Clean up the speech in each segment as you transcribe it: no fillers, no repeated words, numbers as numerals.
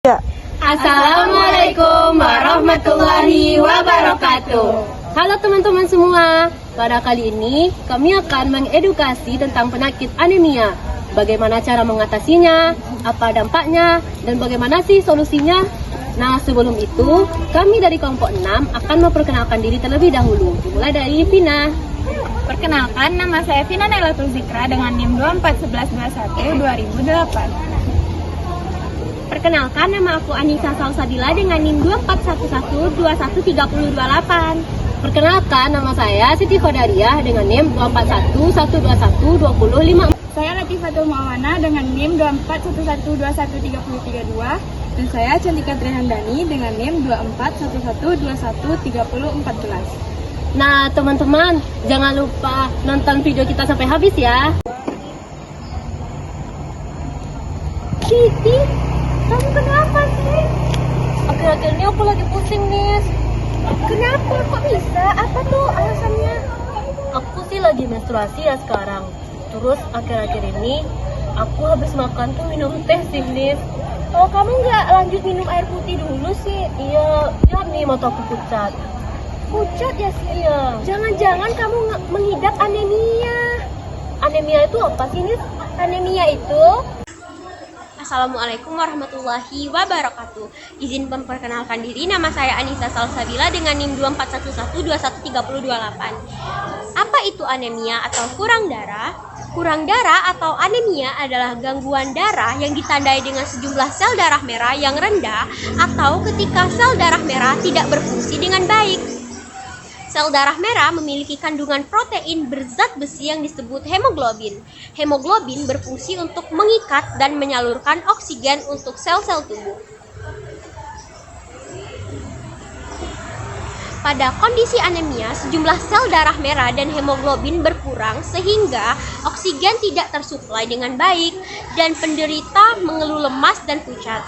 Ya. Assalamualaikum warahmatullahi wabarakatuh. Halo teman-teman semua, pada kali ini kami akan mengedukasi tentang penyakit anemia. Bagaimana cara mengatasinya, apa dampaknya, dan bagaimana sih solusinya. Nah, sebelum itu, kami dari kelompok 6 akan memperkenalkan diri terlebih dahulu. Dimulai dari Vina. Perkenalkan, nama saya Vina Nailatul Zikra dengan NIM 241121 2008. Perkenalkan, nama aku Anissa Salsabila dengan NIM 2411213028. Perkenalkan, nama saya Siti Qadariah dengan NIM 2411212005. Saya Latifatul Muawana dengan NIM 2411213032 dan saya Cantika Trihandani dengan NIM 2411213014. Nah, teman-teman, jangan lupa nonton video kita sampai habis ya. Siti, kamu kenapa sih? Akhir-akhir ini aku lagi pusing, Nis. Kenapa? Kok bisa? Apa tuh alasannya? Aku sih lagi menstruasi ya sekarang. Terus akhir-akhir ini aku habis makan tuh minum teh sih, Nis. Oh, kamu nggak lanjut minum air putih dulu sih? Iya, lihat nih mata aku pucat. Pucat ya sih? Iya. Jangan-jangan kamu mengidap anemia. Anemia itu apa sih, Nis? Anemia itu... Assalamualaikum warahmatullahi wabarakatuh. Izin memperkenalkan diri, nama saya Anissa Salsabila dengan NIM 2411213028. Apa itu anemia atau kurang darah? Kurang darah atau anemia adalah gangguan darah yang ditandai dengan sejumlah sel darah merah yang rendah atau ketika sel darah merah tidak berfungsi dengan baik. Sel darah merah memiliki kandungan protein berzat besi yang disebut hemoglobin. Hemoglobin berfungsi untuk mengikat dan menyalurkan oksigen untuk sel-sel tubuh. Pada kondisi anemia, sejumlah sel darah merah dan hemoglobin berkurang sehingga oksigen tidak tersuplai dengan baik dan penderita mengeluh lemas dan pucat.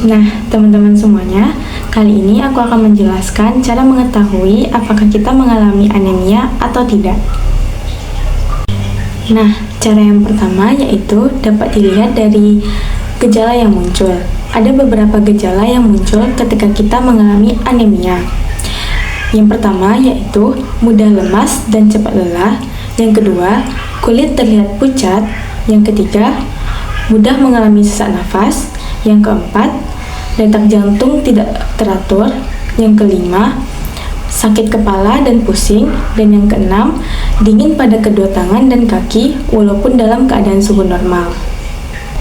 Nah, teman-teman semuanya, kali ini aku akan menjelaskan cara mengetahui apakah kita mengalami anemia atau tidak. Nah, cara yang pertama yaitu dapat dilihat dari gejala yang muncul. Ada beberapa gejala yang muncul ketika kita mengalami anemia. Yang pertama yaitu mudah lemas dan cepat lelah. Yang kedua, kulit terlihat pucat. Yang ketiga, mudah mengalami sesak nafas. Yang keempat, detak jantung tidak teratur. Yang kelima, sakit kepala dan pusing. Dan yang keenam, dingin pada kedua tangan dan kaki walaupun dalam keadaan suhu normal.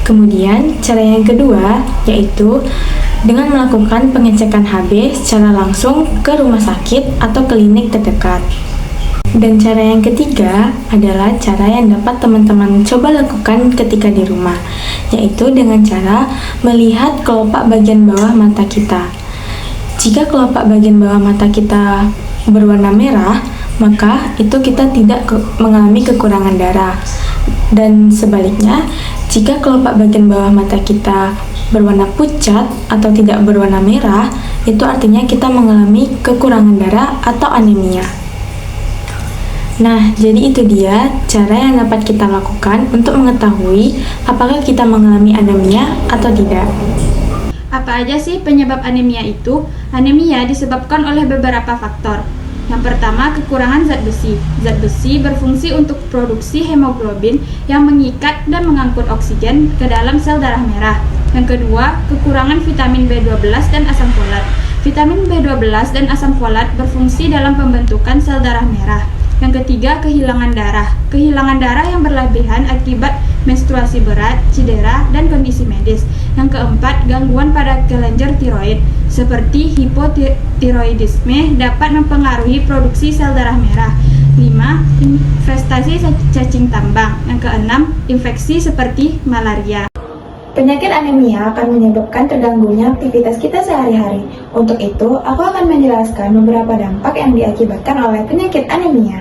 Kemudian, cara yang kedua yaitu dengan melakukan pengecekan HB secara langsung ke rumah sakit atau klinik terdekat. Dan cara yang ketiga adalah cara yang dapat teman-teman coba lakukan ketika di rumah, yaitu dengan cara melihat kelopak bagian bawah mata kita. Jika kelopak bagian bawah mata kita berwarna merah, maka itu kita tidak mengalami kekurangan darah. Dan sebaliknya, jika kelopak bagian bawah mata kita berwarna pucat atau tidak berwarna merah, itu artinya kita mengalami kekurangan darah atau anemia. Nah, jadi itu dia cara yang dapat kita lakukan untuk mengetahui apakah kita mengalami anemia atau tidak. Apa aja sih penyebab anemia itu? Anemia disebabkan oleh beberapa faktor. Yang pertama, kekurangan zat besi. Zat besi berfungsi untuk produksi hemoglobin yang mengikat dan mengangkut oksigen ke dalam sel darah merah. Yang kedua, kekurangan vitamin B12 dan asam folat. Vitamin B12 dan asam folat berfungsi dalam pembentukan sel darah merah. Yang ketiga, kehilangan darah. Kehilangan darah yang berlebihan akibat menstruasi berat, cedera, dan kondisi medis. Yang keempat, gangguan pada kelenjar tiroid seperti hipotiroidisme dapat mempengaruhi produksi sel darah merah. 5. Infestasi cacing tambang. Yang keenam, infeksi seperti malaria. Penyakit anemia akan menyebabkan terganggunya aktivitas kita sehari-hari. Untuk itu, aku akan menjelaskan beberapa dampak yang diakibatkan oleh penyakit anemia.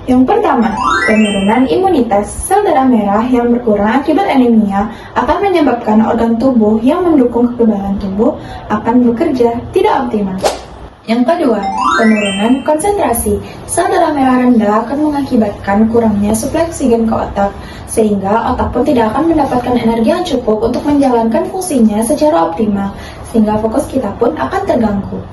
Yang pertama, penurunan imunitas. Sel darah merah yang berkurang akibat anemia akan menyebabkan organ tubuh yang mendukung kekebalan tubuh akan bekerja tidak optimal. Yang kedua, penurunan konsentrasi. Sel darah merah rendah akan mengakibatkan kurangnya suplai oksigen ke otak, sehingga otak pun tidak akan mendapatkan energi yang cukup untuk menjalankan fungsinya secara optimal, sehingga fokus kita pun akan terganggu.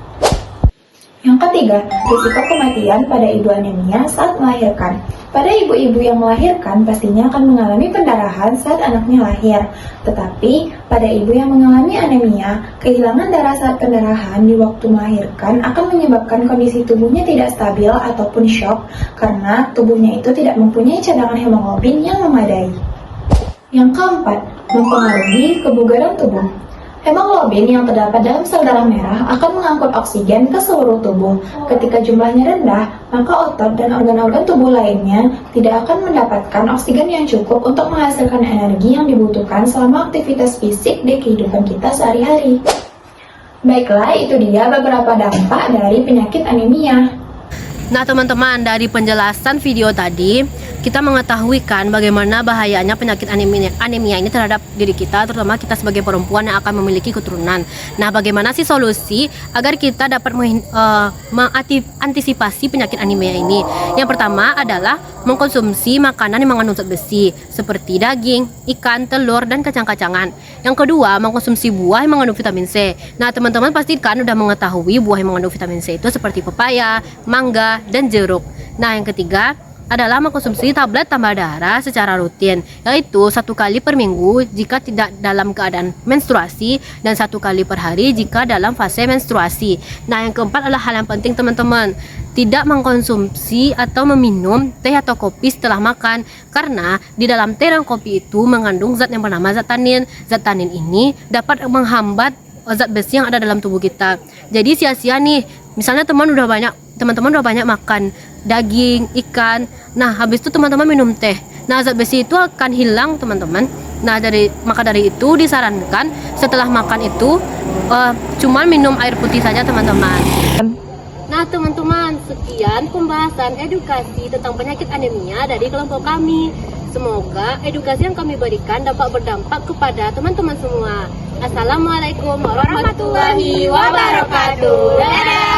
Yang ketiga, risiko kematian pada ibu anemia saat melahirkan. Pada ibu-ibu yang melahirkan pastinya akan mengalami pendarahan saat anaknya lahir. Tetapi, pada ibu yang mengalami anemia, kehilangan darah saat pendarahan di waktu melahirkan akan menyebabkan kondisi tubuhnya tidak stabil ataupun shock karena tubuhnya itu tidak mempunyai cadangan hemoglobin yang memadai. Yang keempat, mempengaruhi kebugaran tubuh. Hemoglobin yang terdapat dalam sel darah merah akan mengangkut oksigen ke seluruh tubuh. Ketika jumlahnya rendah, maka otot dan organ-organ tubuh lainnya tidak akan mendapatkan oksigen yang cukup untuk menghasilkan energi yang dibutuhkan selama aktivitas fisik di kehidupan kita sehari-hari. Baiklah, itu dia beberapa dampak dari penyakit anemia. Nah teman-teman, dari penjelasan video tadi kita mengetahui kan bagaimana bahayanya penyakit anemia ini terhadap diri kita, terutama kita sebagai perempuan yang akan memiliki keturunan. Nah, bagaimana sih solusi agar kita dapat mengantisipasi penyakit anemia ini? Yang pertama adalah mengkonsumsi makanan yang mengandung zat besi seperti daging, ikan, telur, dan kacang-kacangan. Yang kedua, mengkonsumsi buah yang mengandung vitamin C. Nah, teman-teman pasti kan udah mengetahui buah yang mengandung vitamin C itu seperti pepaya, mangga, dan jeruk. Nah, yang ketiga adalah mengkonsumsi tablet tambah darah secara rutin, yaitu 1 kali per minggu jika tidak dalam keadaan menstruasi dan 1 kali per hari jika dalam fase menstruasi. Nah, yang keempat adalah hal yang penting teman-teman, tidak mengkonsumsi atau meminum teh atau kopi setelah makan, karena di dalam teh dan kopi itu mengandung zat yang bernama zat tanin. Zat tanin ini dapat menghambat zat besi yang ada dalam tubuh kita. Jadi sia-sia nih, misalnya teman-teman udah banyak makan daging, ikan. Nah, habis itu teman-teman minum teh. Nah, zat besi itu akan hilang, teman-teman. Nah, maka dari itu disarankan setelah makan itu cuma minum air putih saja, teman-teman. Nah, teman-teman, sekian pembahasan edukasi tentang penyakit anemia dari kelompok kami. Semoga edukasi yang kami berikan dapat berdampak kepada teman-teman semua. Assalamualaikum warahmatullahi wabarakatuh. Dadah!